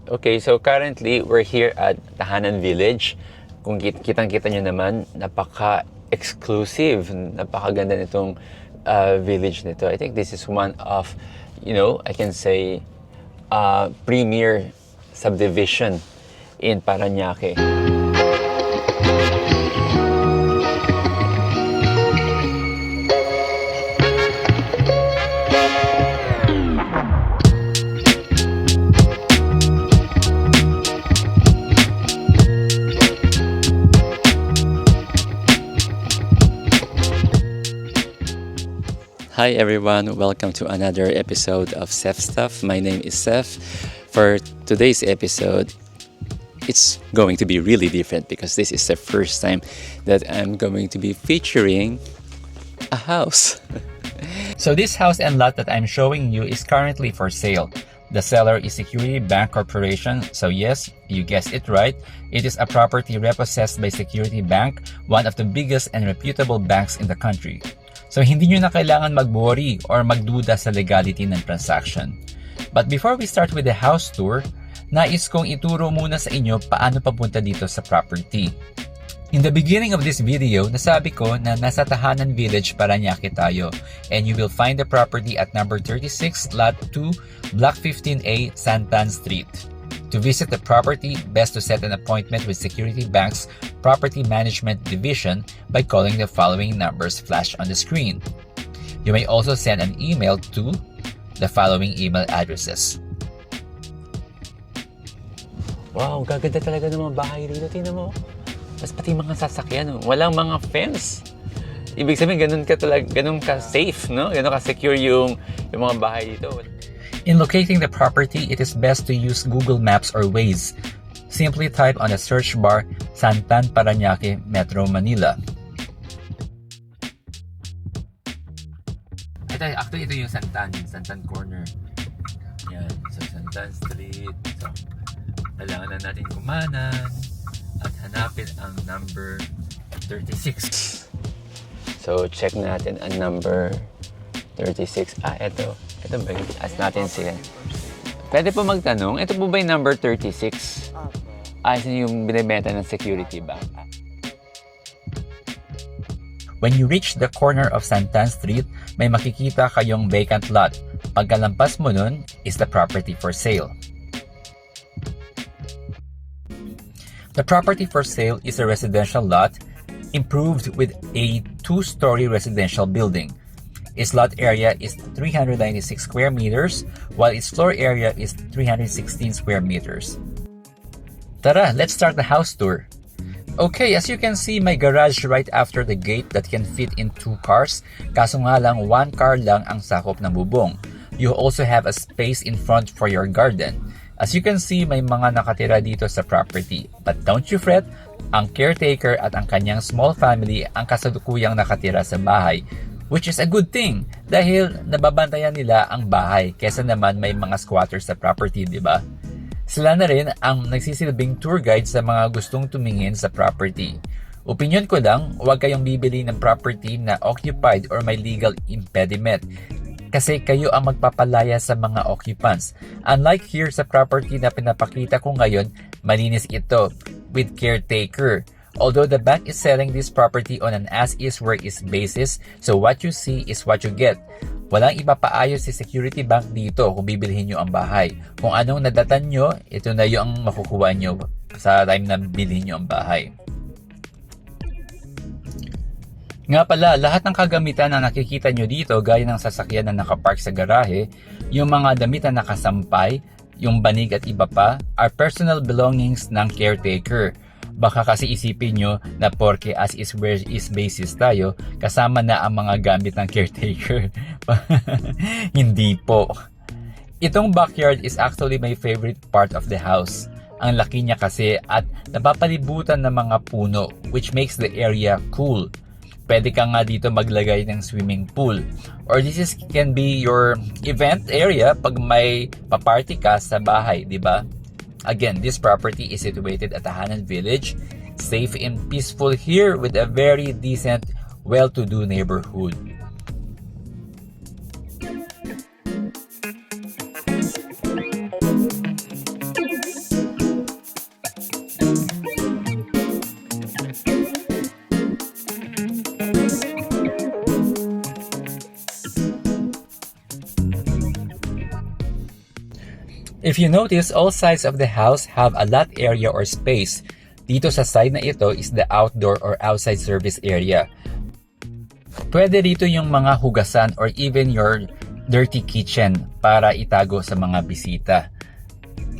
Okay, so currently we're here at Tahanan Village. Kung kitang-kita nyo naman, napaka-exclusive, napakaganda nitong village nito. I think this is one of, I can say, premier subdivision in Parañaque. Hi everyone, welcome to another episode of Seth Stuff. My name is Seth. For today's episode, it's going to be really different because this is the first time that I'm going to be featuring a house. So this house and lot that I'm showing you is currently for sale. The seller is Security Bank Corporation. So yes, you guessed it right. It is a property repossessed by Security Bank, one of the biggest and reputable banks in the country. So hindi nyo na kailangan mag-worry or magduda sa legality ng transaction. But before we start with the house tour, nais kong ituro muna sa inyo paano papunta dito sa property. In the beginning of this video, nasabi ko na nasa Tahanan Village, Parañaque tayo, and you will find the property at number 36, lot 2, block 15A, Santan Street. To visit the property, best to set an appointment with Security Bank's Property Management Division by calling the following numbers flashed on the screen. You may also send an email to the following email addresses. Wow, gaganda talaga ng mga bahay dito. Tingnan mo. Mas pati mga sasakyan, walang mga fence. Ibig sabihin, ganun ka safe, no? Ganun ka secure yung mga bahay dito. In locating the property, it is best to use Google Maps or Waze. Simply type on the search bar, Santan, Parañaque, Metro Manila. Actually, ito yung Santan Corner. Yan, so Santan Street. So, kailangan na natin kumanan at hanapin ang number 36. So, check natin ang number 36. Ito. Ito ba? Ask natin sila. Pwede po magtanong, ito po ba yung number 36? Ito yung binibenta ng Security Bank. When you reach the corner of Santan Street, may makikita kayong vacant lot. Pagkalampas mo nun, is the property for sale. The property for sale is a residential lot improved with a 2-story residential building. Its lot area is 396 square meters, while its floor area is 316 square meters. Tara, let's start the house tour. Okay, as you can see, my garage right after the gate that can fit in 2 cars. Kaso nga lang, 1 car lang ang sakop ng bubong. You also have a space in front for your garden. As you can see, may mga nakatira dito sa property. But don't you fret, ang caretaker at ang kanyang small family ang kasalukuyang nakatira sa bahay. Which is a good thing dahil nababantayan nila ang bahay kesa naman may mga squatters sa property, di ba? Sila na rin ang nagsisilbing tour guide sa mga gustong tumingin sa property. Opinion ko lang, huwag kayong bibili ng property na occupied or may legal impediment kasi kayo ang magpapalaya sa mga occupants. Unlike here sa property na pinapakita ko ngayon, malinis ito with caretaker. Although the bank is selling this property on an as-is where-is basis, so what you see is what you get. Walang ipapaayos si Security Bank dito kung bibilhin nyo ang bahay. Kung anong nadatan nyo, ito na yung makukuha nyo sa time na bilhin nyo ang bahay. Nga pala, lahat ng kagamitan na nakikita nyo dito, gaya ng sasakyan na nakapark sa garahe, yung mga damit na nakasampay, yung banig at iba pa, are personal belongings ng caretaker. Baka kasi isipin nyo na porke as is where is basis tayo, kasama na ang mga gamit ng caretaker. Hindi po. Itong backyard is actually my favorite part of the house. Ang laki niya kasi at napapalibutan ng mga puno which makes the area cool. Pwede ka nga dito maglagay ng swimming pool. Or this can be your event area pag may paparty ka sa bahay, di ba? Again, this property is situated at Tahanan Village, safe and peaceful here with a very decent, well-to-do neighborhood. If you notice, all sides of the house have a lot area or space. Dito sa side na ito is the outdoor or outside service area. Pwede dito yung mga hugasan or even your dirty kitchen para itago sa mga bisita.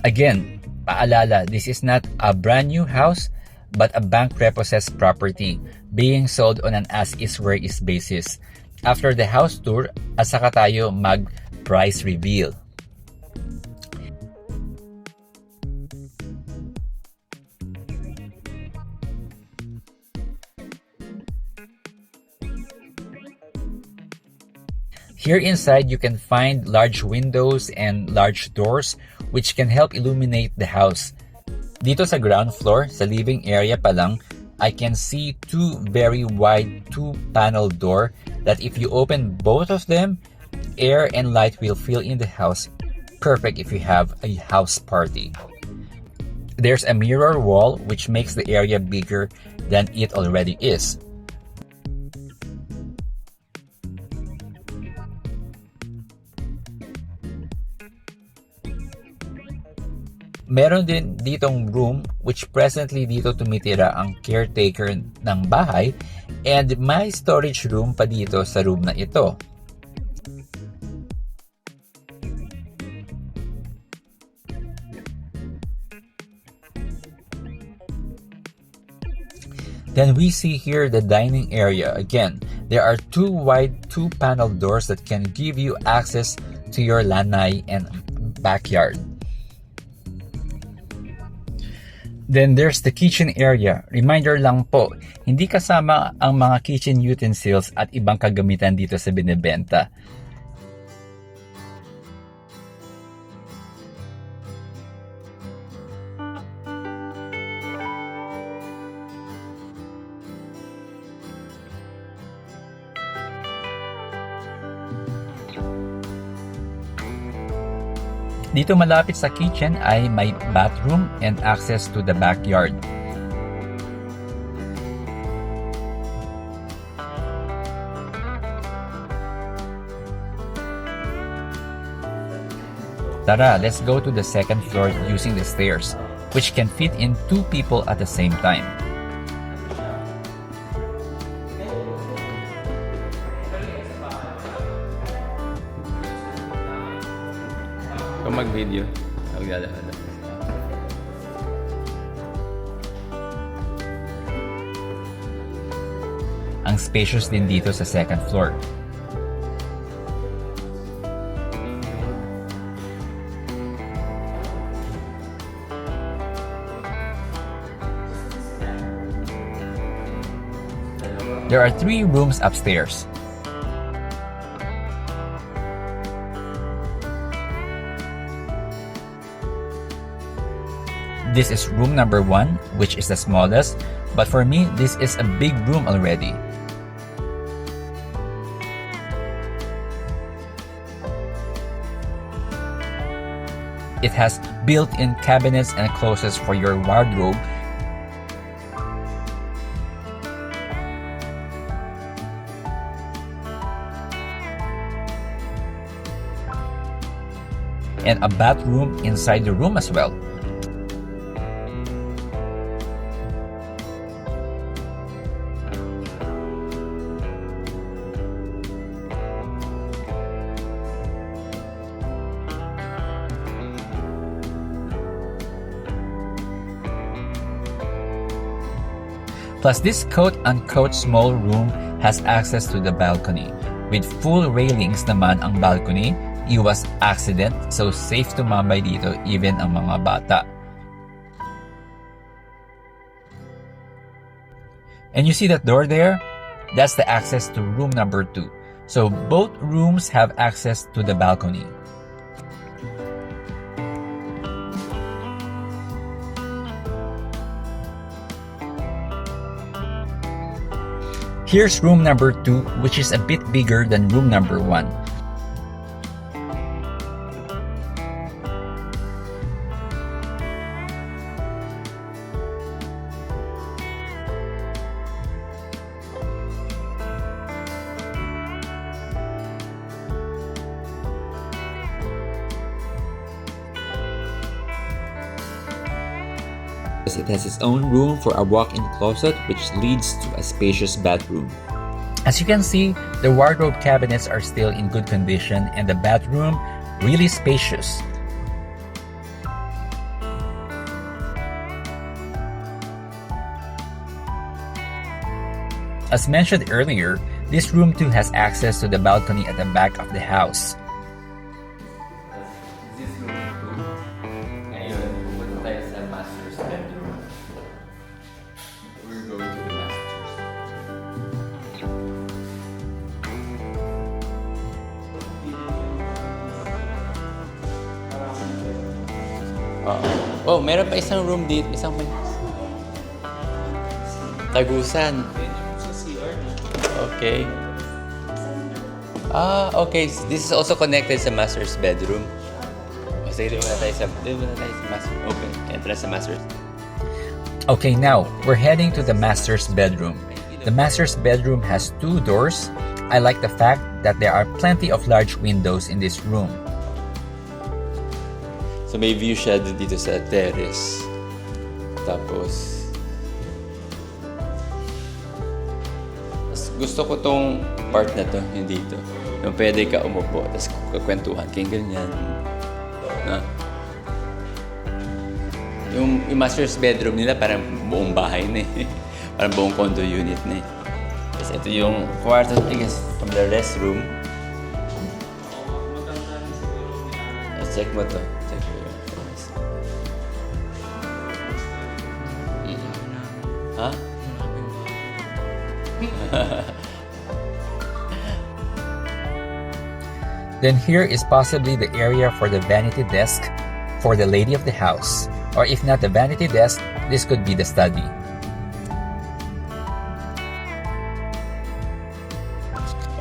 Again, paalala, this is not a brand new house but a bank repossessed property being sold on an as-is where-is basis. After the house tour, saka tayo mag-price reveal. Here inside, you can find large windows and large doors which can help illuminate the house. Dito sa ground floor, sa living area pa lang, I can see two very wide two-panel door that if you open both of them, air and light will fill in the house. Perfect if you have a house party. There's a mirror wall which makes the area bigger than it already is. Meron din ditong room which presently dito tumitira ang caretaker ng bahay and may storage room pa dito sa room na ito. Then we see here the dining area. Again, there are two wide two-panel doors that can give you access to your lanai and backyard. Then there's the kitchen area. Reminder lang po, hindi kasama ang mga kitchen utensils at ibang kagamitan dito sa binebenta. Dito malapit sa kitchen ay may bathroom and access to the backyard. Tara, let's go to the second floor using the stairs, which can fit in two people at the same time. Kung mag-video, magdadaan. Ang spacious din dito sa second floor. There are 3 rooms upstairs. This is room number 1, which is the smallest, but for me, this is a big room already. It has built-in cabinets and closets for your wardrobe. And a bathroom inside the room as well. Plus, this quote-unquote small room has access to the balcony. With full railings naman ang balcony, iwas accident, so safe tumambay dito even ang mga bata. And you see that door there? That's the access to room number 2. So both rooms have access to the balcony. Here's room number 2, which is a bit bigger than room number 1. It has its own room for a walk-in closet which leads to a spacious bathroom. As you can see, the wardrobe cabinets are still in good condition and the bathroom really spacious. As mentioned earlier, this room too has access to the balcony at the back of the house. This room 2. Ngayon, pupunta tayo sa master's bedroom. We're going to the master's. Oh, meron pa isang room dito. Isang may... Tagusan. Okay. Okay. This is also connected sa master's bedroom. O, sige, doon muna tayo sa master. Open. Entrance sa master's. Okay, now we're heading to the master's bedroom. The master's bedroom has 2 doors. I like the fact that there are plenty of large windows in this room. So may view siya dito sa terrace. Tapos gusto ko tong part na to, yung dito. Yung pwede ka umupo, tapos kakwentuhan kayong ganyan. Na? Yung master's bedroom nila parang buong bahay na eh. Parang buong condo unit na eh. Tapos ito yung kwarto, I guess, from the restroom. Let's check mo to. Check mo yun. Ha? Then here is possibly the area for the vanity desk for the lady of the house. Or if not the vanity desk, this could be the study.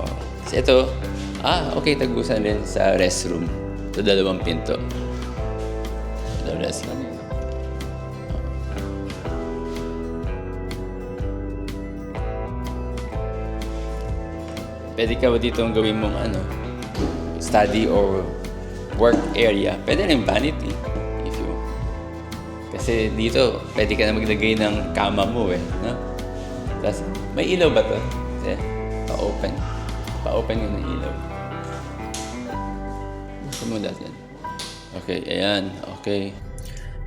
Oh. So ito, okay, tagusan rin sa restroom. Ito 2 pinto. Ito restroom. Pwede ka ba dito ang gawin mong study or work area? Pwede rin vanity. If you... Kasi dito, pwede ka na maglagay ng kama mo eh. No? Tapos, may ilaw ba to? Kasi, pa-open. Pa-open yun ng ilaw. Gusto mo dati yan. Okay, ayan. Okay.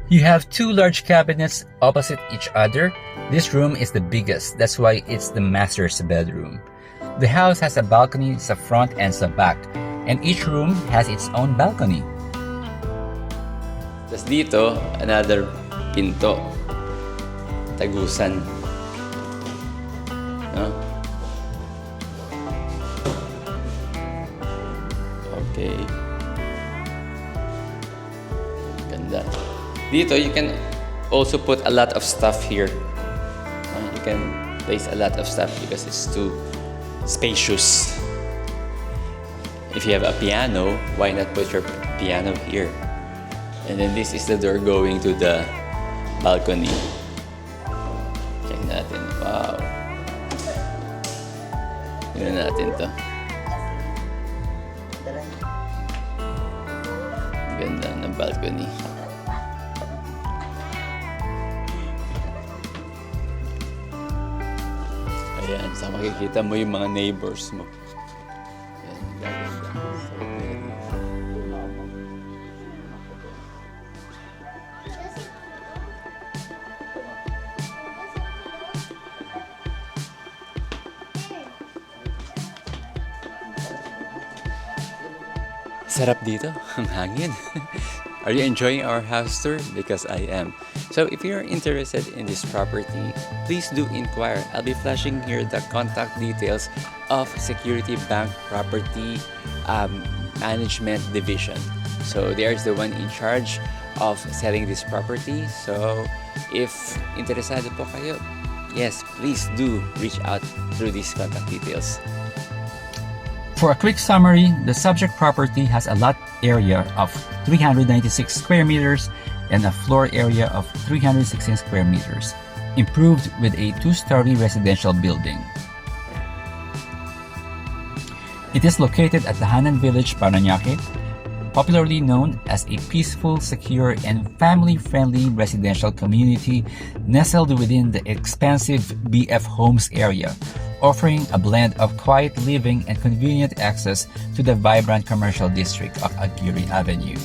You have 2 large cabinets opposite each other. This room is the biggest. That's why it's the master's bedroom. The house has a balcony sa front and sa back, and each room has its own balcony. Tapos dito, another pinto. Tagusan. No? Okay. Ganda. Dito, you can also put a lot of stuff here. You can place a lot of stuff because it's too spacious. If you have a piano, why not put your piano here? And then this is the door going to the balcony. Check natin. Wow. Tignan natin to. Ganda ng balcony. Ayan, sa makikita mo yung mga neighbors mo. Ayan, gaganda. So, sarap dito, ang hangin. Are you enjoying our house tour? Because I am. So if you're interested in this property, please do inquire. I'll be flashing here the contact details of Security Bank Property Management Division. So there's the one in charge of selling this property. So if interesado po kayo, yes, please do reach out through these contact details. For a quick summary, the subject property has a lot area of 396 square meters and a floor area of 316 square meters, improved with a 2-story residential building. It is located at Tahanan Village, Parañaque. popularly known as a peaceful, secure, and family-friendly residential community nestled within the expansive BF Homes area, offering a blend of quiet living and convenient access to the vibrant commercial district of Aguirre Avenue.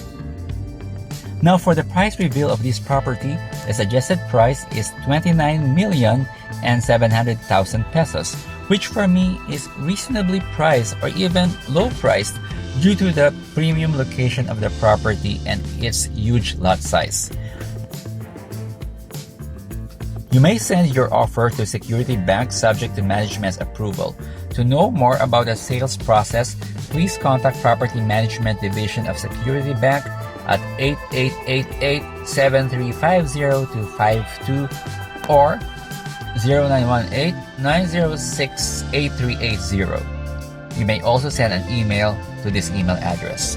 Now for the price reveal of this property, the suggested price is 29,700,000 pesos, which for me is reasonably priced or even low priced due to the premium location of the property and its huge lot size. You may send your offer to Security Bank subject to management's approval. To know more about the sales process, please contact Property Management Division of Security Bank at 8888-7350-252 or 0918-906-8380. You may also send an email to this email address.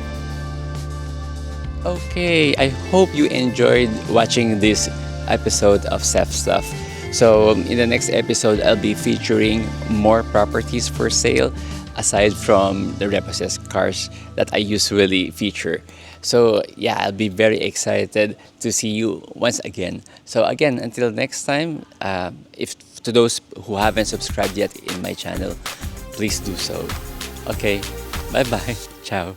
Okay, I hope you enjoyed watching this episode of Seth Stuff. So in the next episode, I'll be featuring more properties for sale aside from the repossessed cars that I usually feature. So yeah, I'll be very excited to see you once again. So again, until next time, if to those who haven't subscribed yet in my channel, please do so. Okay, bye bye. Ciao.